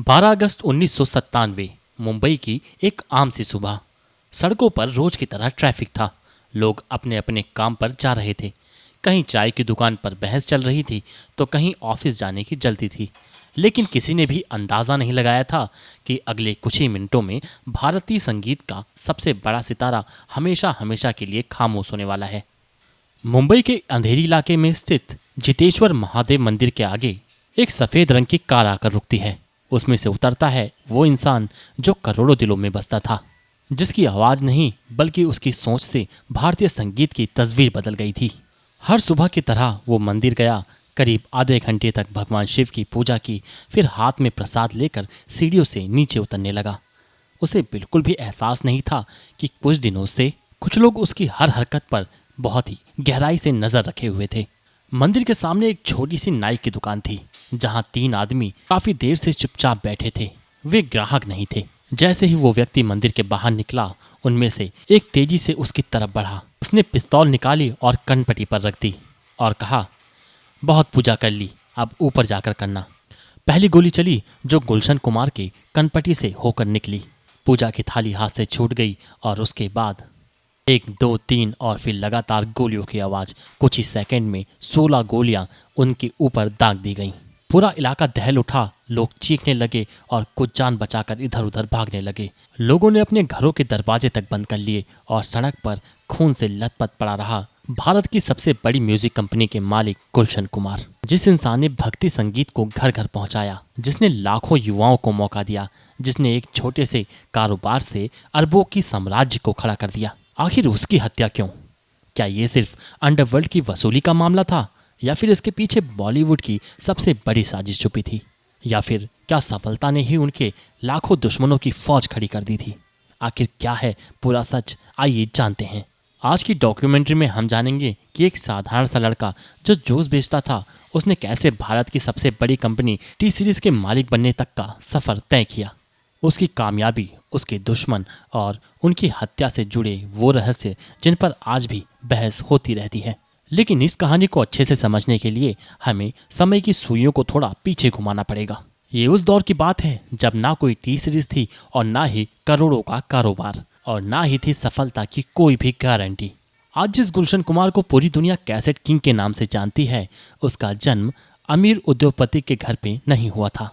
12 अगस्त 1997 मुंबई की एक आम सी सुबह। सड़कों पर रोज की तरह ट्रैफिक था। लोग अपने अपने काम पर जा रहे थे। कहीं चाय की दुकान पर बहस चल रही थी तो कहीं ऑफिस जाने की जल्दी थी। लेकिन किसी ने भी अंदाज़ा नहीं लगाया था कि अगले कुछ ही मिनटों में भारतीय संगीत का सबसे बड़ा सितारा हमेशा हमेशा के लिए खामोश होने वाला है। मुंबई के अंधेरी इलाके में स्थित जितेश्वर महादेव मंदिर के आगे एक सफ़ेद रंग की कार आकर रुकती है। उसमें से उतरता है वो इंसान जो करोड़ों दिलों में बसता था, जिसकी आवाज़ नहीं बल्कि उसकी सोच से भारतीय संगीत की तस्वीर बदल गई थी। हर सुबह की तरह वो मंदिर गया, करीब आधे घंटे तक भगवान शिव की पूजा की, फिर हाथ में प्रसाद लेकर सीढ़ियों से नीचे उतरने लगा। उसे बिल्कुल भी एहसास नहीं था कि कुछ दिनों से कुछ लोग उसकी हर हरकत पर बहुत ही गहराई से नजर रखे हुए थे। मंदिर के सामने एक छोटी सी नाई की दुकान थी, जहां 3 आदमी काफी देर से चुपचाप बैठे थे। वे ग्राहक नहीं थे। जैसे ही वो व्यक्ति मंदिर के बाहर निकला, उनमें से एक तेजी से उसकी तरफ बढ़ा। उसने पिस्तौल निकाली और कनपटी पर रख दी और कहा, बहुत पूजा कर ली, अब ऊपर जाकर करना। पहली गोली चली जो गुलशन कुमार के कनपटी से होकर निकली। पूजा की थाली हाथ से छूट गई और उसके बाद 1, 2, 3 और फिर लगातार गोलियों की आवाज। कुछ ही सेकंड में 16 गोलियां उनके ऊपर दाग दी गईं। पूरा इलाका दहल उठा। लोग चीखने लगे और कुछ जान बचाकर इधर उधर भागने लगे। लोगों ने अपने घरों के दरवाजे तक बंद कर लिए और सड़क पर खून से लथपथ पड़ा रहा भारत की सबसे बड़ी म्यूजिक कंपनी के मालिक गुलशन कुमार, जिस इंसान ने भक्ति संगीत को घर घर पहुंचाया, जिसने लाखों युवाओं को मौका दिया, जिसने एक छोटे से कारोबार से अरबों की साम्राज्य को खड़ा कर दिया। आखिर उसकी हत्या क्यों? क्या ये सिर्फ अंडरवर्ल्ड की वसूली का मामला था, या फिर इसके पीछे बॉलीवुड की सबसे बड़ी साजिश छुपी थी, या फिर क्या सफलता ने ही उनके लाखों दुश्मनों की फौज खड़ी कर दी थी? आखिर क्या है पूरा सच? आइए जानते हैं। आज की डॉक्यूमेंट्री में हम जानेंगे कि एक साधारण सा लड़का जो जूस बेचता था, उसने कैसे भारत की सबसे बड़ी कंपनी टी सीरीज के मालिक बनने तक का सफर तय किया। उसकी कामयाबी, उसके दुश्मन और उनकी हत्या से जुड़े वो रहस्य जिन पर आज भी बहस होती रहती है। लेकिन इस कहानी को अच्छे से समझने के लिए हमें समय की सुइयों को थोड़ा पीछे घुमाना पड़ेगा। ये उस दौर की बात है जब ना कोई टी सीरीज थी और ना ही करोड़ों का कारोबार और ना ही थी सफलता की कोई भी गारंटी। आज जिस गुलशन कुमार को पूरी दुनिया कैसेट किंग के नाम से जानती है, उसका जन्म अमीर उद्योगपति के घर पे नहीं हुआ था,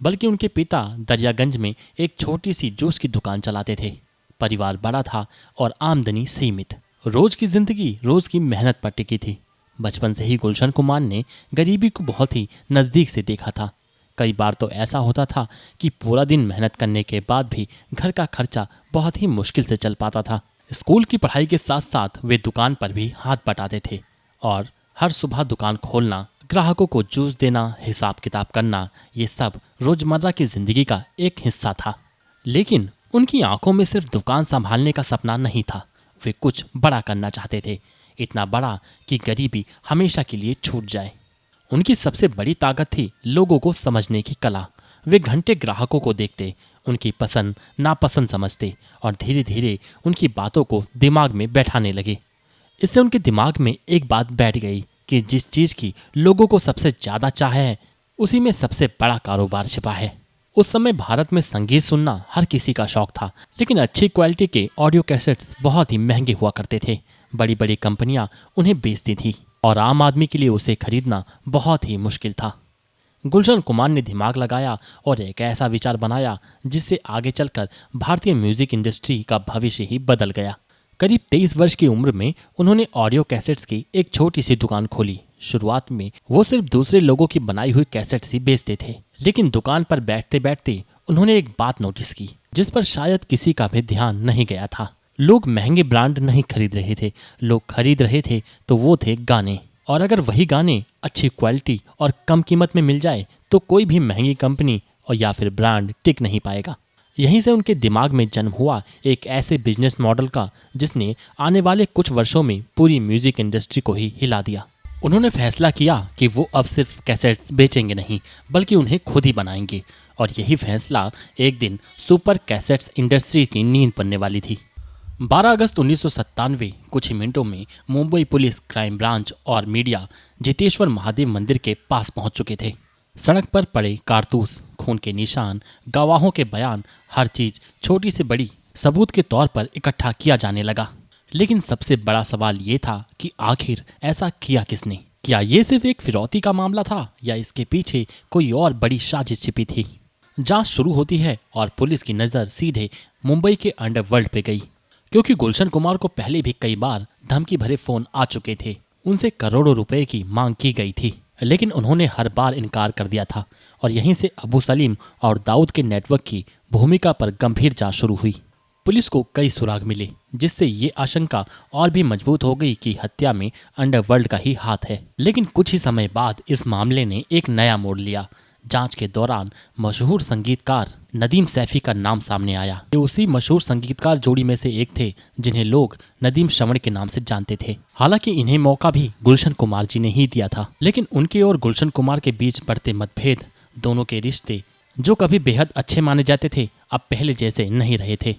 बल्कि उनके पिता दरियागंज में एक छोटी सी जूस की दुकान चलाते थे। परिवार बड़ा था और आमदनी सीमित। रोज की जिंदगी रोज की मेहनत पर टिकी थी। बचपन से ही गुलशन कुमार ने गरीबी को बहुत ही नज़दीक से देखा था। कई बार तो ऐसा होता था कि पूरा दिन मेहनत करने के बाद भी घर का खर्चा बहुत ही मुश्किल से चल पाता था। स्कूल की पढ़ाई के साथ साथ वे दुकान पर भी हाथ बटाते थे और हर सुबह दुकान खोलना, ग्राहकों को जूस देना, हिसाब किताब करना, ये सब रोजमर्रा की जिंदगी का एक हिस्सा था। लेकिन उनकी आंखों में सिर्फ दुकान संभालने का सपना नहीं था। वे कुछ बड़ा करना चाहते थे, इतना बड़ा कि गरीबी हमेशा के लिए छूट जाए। उनकी सबसे बड़ी ताकत थी लोगों को समझने की कला। वे घंटे ग्राहकों को देखते, उनकी पसंद नापसंद समझते और धीरे धीरे उनकी बातों को दिमाग में बैठाने लगे। इससे उनके दिमाग में एक बात बैठ गई कि जिस चीज़ की लोगों को सबसे ज़्यादा चाह है, उसी में सबसे बड़ा कारोबार छिपा है। उस समय भारत में संगीत सुनना हर किसी का शौक था, लेकिन अच्छी क्वालिटी के ऑडियो कैसेट्स बहुत ही महंगे हुआ करते थे। बड़ी बड़ी कंपनियां उन्हें बेचती थी और आम आदमी के लिए उसे खरीदना बहुत ही मुश्किल था। गुलशन कुमार ने दिमाग लगाया और एक ऐसा विचार बनाया जिससे आगे चलकर भारतीय म्यूजिक इंडस्ट्री का भविष्य ही बदल गया। करीब 23 वर्ष की उम्र में उन्होंने ऑडियो कैसेट्स की एक छोटी सी दुकान खोली। शुरुआत में वो सिर्फ दूसरे लोगों की बनाई हुई कैसेट्स ही बेचते थे, लेकिन दुकान पर बैठते बैठते उन्होंने एक बात नोटिस की जिस पर शायद किसी का भी ध्यान नहीं गया था। लोग महंगे ब्रांड नहीं खरीद रहे थे, लोग खरीद रहे थे तो वो थे गाने। और अगर वही गाने अच्छी क्वालिटी और कम कीमत में मिल जाए तो कोई भी महंगी कंपनी और या फिर ब्रांड टिक नहीं पाएगा। यहीं से उनके दिमाग में जन्म हुआ एक ऐसे बिजनेस मॉडल का जिसने आने वाले कुछ वर्षों में पूरी म्यूजिक इंडस्ट्री को ही हिला दिया। उन्होंने फैसला किया कि वो अब सिर्फ कैसेट्स बेचेंगे नहीं, बल्कि उन्हें खुद ही बनाएंगे। और यही फैसला एक दिन सुपर कैसेट्स इंडस्ट्री की नींद पड़ने वाली थी। 12 अगस्त 1997 कुछ ही मिनटों में मुंबई पुलिस, क्राइम ब्रांच और मीडिया जितेश्वर महादेव मंदिर के पास पहुंच चुके थे। सड़क पर पड़े कारतूस, खून के निशान, गवाहों के बयान, हर चीज छोटी से बड़ी सबूत के तौर पर इकट्ठा किया जाने लगा। लेकिन सबसे बड़ा सवाल ये था कि आखिर ऐसा किया किसने? क्या ये सिर्फ एक फिरौती का मामला था या इसके पीछे कोई और बड़ी साजिश छिपी थी? जांच शुरू होती है और पुलिस की नज़र सीधे मुंबई के अंडरवर्ल्ड पे गई, क्योंकि गुलशन कुमार को पहले भी कई बार धमकी भरे फोन आ चुके थे। उनसे करोड़ों रुपए की मांग की गई थी, लेकिन उन्होंने हर बार इनकार कर दिया था और यहीं से अबू सलीम और दाऊद के नेटवर्क की भूमिका पर गंभीर जांच शुरू हुई। पुलिस को कई सुराग मिले, जिससे ये आशंका और भी मजबूत हो गई कि हत्या में अंडरवर्ल्ड का ही हाथ है। लेकिन कुछ ही समय बाद इस मामले ने एक नया मोड़ लिया। जांच के दौरान मशहूर संगीतकार नदीम सैफी का नाम सामने आया। ये उसी मशहूर संगीतकार जोड़ी में से एक थे जिन्हें लोग नदीम श्रवण के नाम से जानते थे। हालांकि इन्हें मौका भी गुलशन कुमार जी ने ही दिया था, लेकिन उनके और गुलशन कुमार के बीच बढ़ते मतभेद, दोनों के रिश्ते जो कभी बेहद अच्छे माने जाते थे, अब पहले जैसे नहीं रहे थे।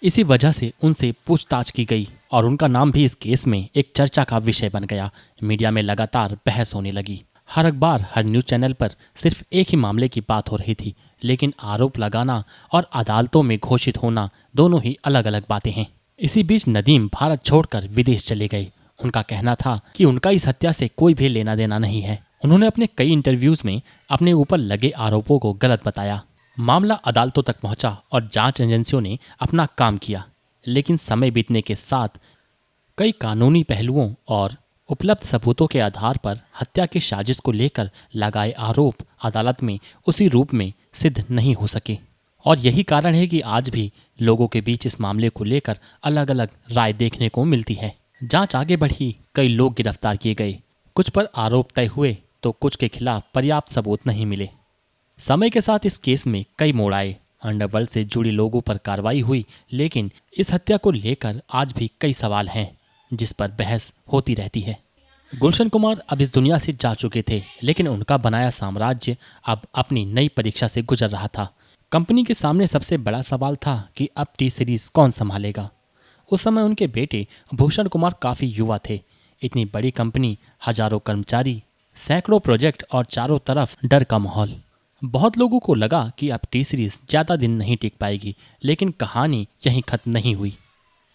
इसी वजह से उनसे पूछताछ की गई और उनका नाम भी इस केस में एक चर्चा का विषय बन गया। मीडिया में लगातार बहस होने लगी। हर अखबार, हर न्यूज चैनल पर सिर्फ एक ही मामले की बात हो रही थी, लेकिन आरोप लगाना और अदालतों में घोषित होना दोनों ही अलग अलग बातें हैं। इसी बीच नदीम भारत छोड़कर विदेश चले गए। उनका कहना था कि उनका इस हत्या से कोई भी लेना देना नहीं है। उन्होंने अपने कई इंटरव्यूज में अपने ऊपर लगे आरोपों को गलत बताया। मामला अदालतों तक पहुंचा और जांच एजेंसियों ने अपना काम किया, लेकिन समय बीतने के साथ कई कानूनी पहलुओं और उपलब्ध सबूतों के आधार पर हत्या की साजिश को लेकर लगाए आरोप अदालत में उसी रूप में सिद्ध नहीं हो सके। और यही कारण है कि आज भी लोगों के बीच इस मामले को लेकर अलग अलग राय देखने को मिलती है। जांच आगे बढ़ी, कई लोग गिरफ्तार किए गए, कुछ पर आरोप तय हुए तो कुछ के खिलाफ पर्याप्त सबूत नहीं मिले। समय के साथ इस केस में कई मोड़ आए, अंडरवर्ल्ड से जुड़े लोगों पर कार्रवाई हुई, लेकिन इस हत्या को लेकर आज भी कई सवाल हैं जिस पर बहस होती रहती है। गुलशन कुमार अब इस दुनिया से जा चुके थे, लेकिन उनका बनाया साम्राज्य अब अपनी नई परीक्षा से गुजर रहा था। कंपनी के सामने सबसे बड़ा सवाल था कि अब टी सीरीज कौन संभालेगा। उस समय उनके बेटे भूषण कुमार काफ़ी युवा थे। इतनी बड़ी कंपनी, हजारों कर्मचारी, सैकड़ों प्रोजेक्ट और चारों तरफ डर का माहौल। बहुत लोगों को लगा कि अब टी सीरीज ज़्यादा दिन नहीं टिक पाएगी, लेकिन कहानी यहीं खत्म नहीं हुई।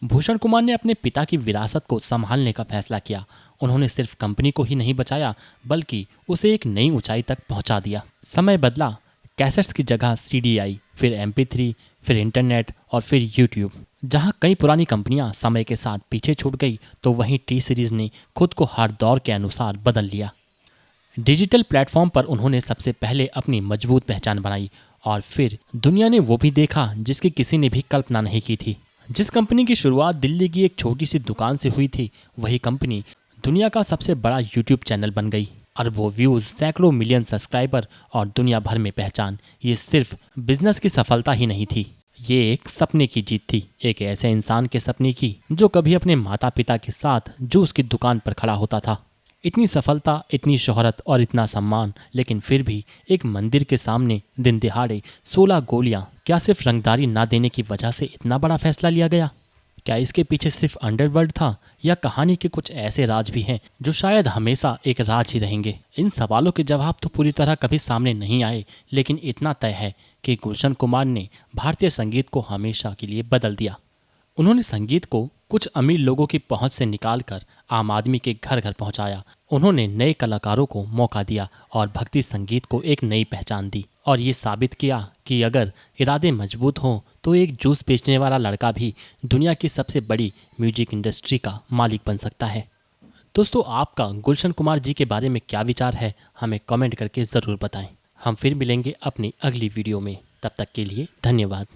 भूषण कुमार ने अपने पिता की विरासत को संभालने का फैसला किया। उन्होंने सिर्फ कंपनी को ही नहीं बचाया, बल्कि उसे एक नई ऊंचाई तक पहुंचा दिया। समय बदला, कैसेट्स की जगह सीडी आई, फिर MP3, फिर इंटरनेट और फिर यूट्यूब। जहां कई पुरानी कंपनियां समय के साथ पीछे छूट गई, तो वहीं टी सीरीज ने खुद को हर दौर के अनुसार बदल लिया। डिजिटल प्लेटफॉर्म पर उन्होंने सबसे पहले अपनी मजबूत पहचान बनाई और फिर दुनिया ने वो भी देखा जिसकी किसी ने भी कल्पना नहीं की थी। जिस कंपनी की शुरुआत दिल्ली की एक छोटी सी दुकान से हुई थी, वही कंपनी दुनिया का सबसे बड़ा यूट्यूब चैनल बन गई। अरबों व्यूज, सैकड़ों मिलियन सब्सक्राइबर और दुनिया भर में पहचान। ये सिर्फ बिजनेस की सफलता ही नहीं थी, ये एक सपने की जीत थी। एक ऐसे इंसान के सपने की जो कभी अपने माता पिता के साथ जूस की दुकान पर खड़ा होता था। इतनी सफलता, इतनी शोहरत और इतना सम्मान, लेकिन फिर भी एक मंदिर के सामने दिन दिहाड़े 16 गोलियां। क्या सिर्फ रंगदारी ना देने की वजह से इतना बड़ा फैसला लिया गया? क्या इसके पीछे सिर्फ अंडरवर्ल्ड था, या कहानी के कुछ ऐसे राज भी हैं जो शायद हमेशा एक राज ही रहेंगे? इन सवालों के जवाब तो पूरी तरह कभी सामने नहीं आए, लेकिन इतना तय है कि गुलशन कुमार ने भारतीय संगीत को हमेशा के लिए बदल दिया। उन्होंने संगीत को कुछ अमीर लोगों की पहुंच से निकालकर आम आदमी के घर घर पहुंचाया। उन्होंने नए कलाकारों को मौका दिया और भक्ति संगीत को एक नई पहचान दी, और ये साबित किया कि अगर इरादे मजबूत हों तो एक जूस बेचने वाला लड़का भी दुनिया की सबसे बड़ी म्यूजिक इंडस्ट्री का मालिक बन सकता है। दोस्तों, आपका गुलशन कुमार जी के बारे में क्या विचार है, हमें कमेंट करके ज़रूर बताएं। हम फिर मिलेंगे अपनी अगली वीडियो में। तब तक के लिए धन्यवाद।